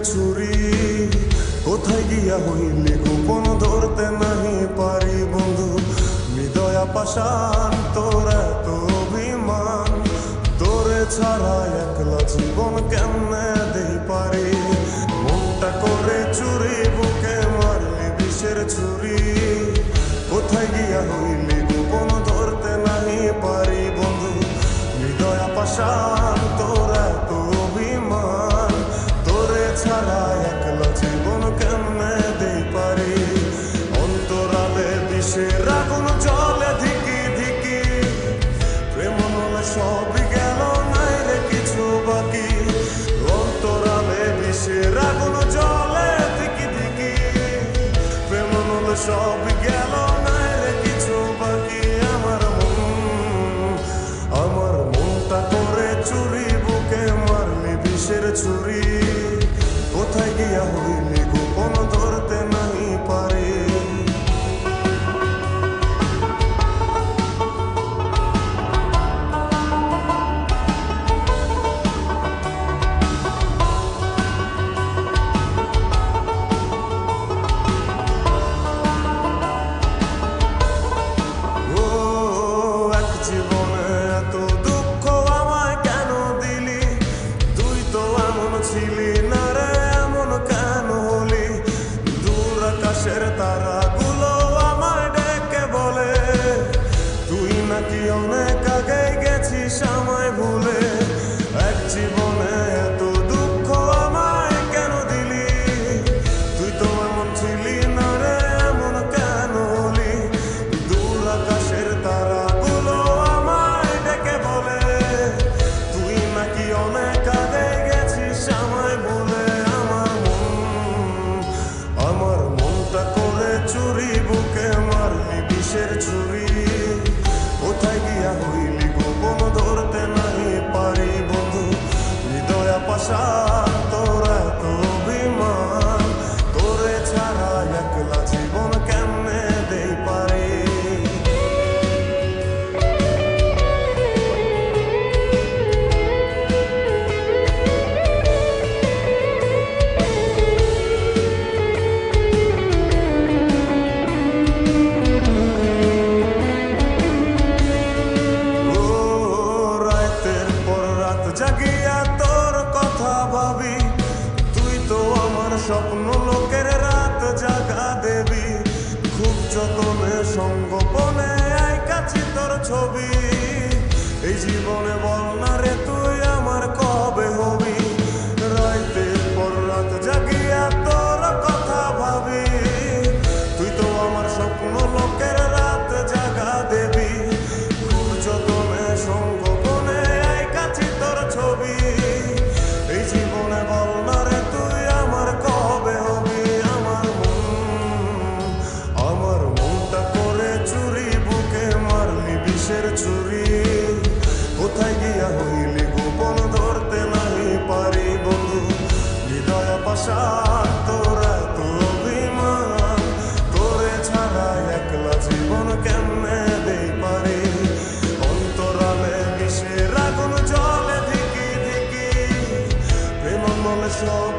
ছুরি কোথায় গিয়া হইলি গোপন ধরতে নাহি পারি বন্ধু হৃদয়া পাষাণ তোর এত অভিমান তোরে ছাড়া একলা জীবন কেমনে দেই পারি মনটা করে চুরি বুকে মারলি বিষের ছুরি কোথায় গিয়া হইলি গোপন ধরতে নাহি পারি বন্ধু হৃদয়া পাষাণ তোর এত অভিমান তোরে ছাড়া একলা জীবন কেমনে দেই পারি অন্তরালে বিষের আগুন জ্বলে ধিকি ধিকি প্রেম নলে সবই গেল নাই রে কিছু বাকি অন্তরালে বিষের আগুন জ্বলে ধিকি ধিকি প্রেম নলে সবই গেল নাই রে কিছু বাকি আমার মনটা করে চুরি বুকে মারলি বিষের ছুরি কোথায় গিয়া হইলি গোপন ধরতে নাহি পারি ছিলি না রে এমন কেন হলি দূর আকাশের তারাগুলো আমায় ডেকে বলে তুই নাকি অনেক আগে গেছিস আমায় ভুলে এক জীবনে এত দুঃখ আমায় কেন দিলি তুই তো এমন ছিলি না রে এমন কেন হলি দূর আকাশের তারাগুলো আমায় ডেকে বলে তুই নাকি অনেক আগে আমায় বলে আমার মনটা করে চুরি বুকে মারলি বিষের ছুরি কোথায় গিয়া হইলি গোপন ধরতে নাহি পারি বন্ধু হৃদয়া পাষাণ তোর এত অভিমান তোরে ছাড়া একলা জীবন কেমনে দেই পারি জাগিয়া তোর কথা ভাবি তুই তো আমার স্বপ্ন লোকের রাত জাগা দেবী খুব যতনে সঙ্গোপনে আইকাছি তোর ছবি এই জীবনে বল না রে তুই আমার কবে হবি রাতের পর রাত জাগিয়া তোর কথা ভাবি তুই তো আমার স্বপ্ন লোকের রাত জাগা দেবী খুব যতনে সঙ্গোপনে আইকাছি তোর ছবি এই জীবনে বল না রে তুই আমার কবে হবি আমার মনটা করে চুরি বুকে মারলি বিষের ছুরি কোথায় গিয়া হইলি গোপন ধরতে নাহি পারি বন্ধু হৃদয়া পাষাণ তোর এত অভিমান তোরে ছাড়া একলা জীবন কেমনে দেই পারি অন্তরালে বিষের আগুন জ্বলে ধিকি ধিকি প্রেম মনে সব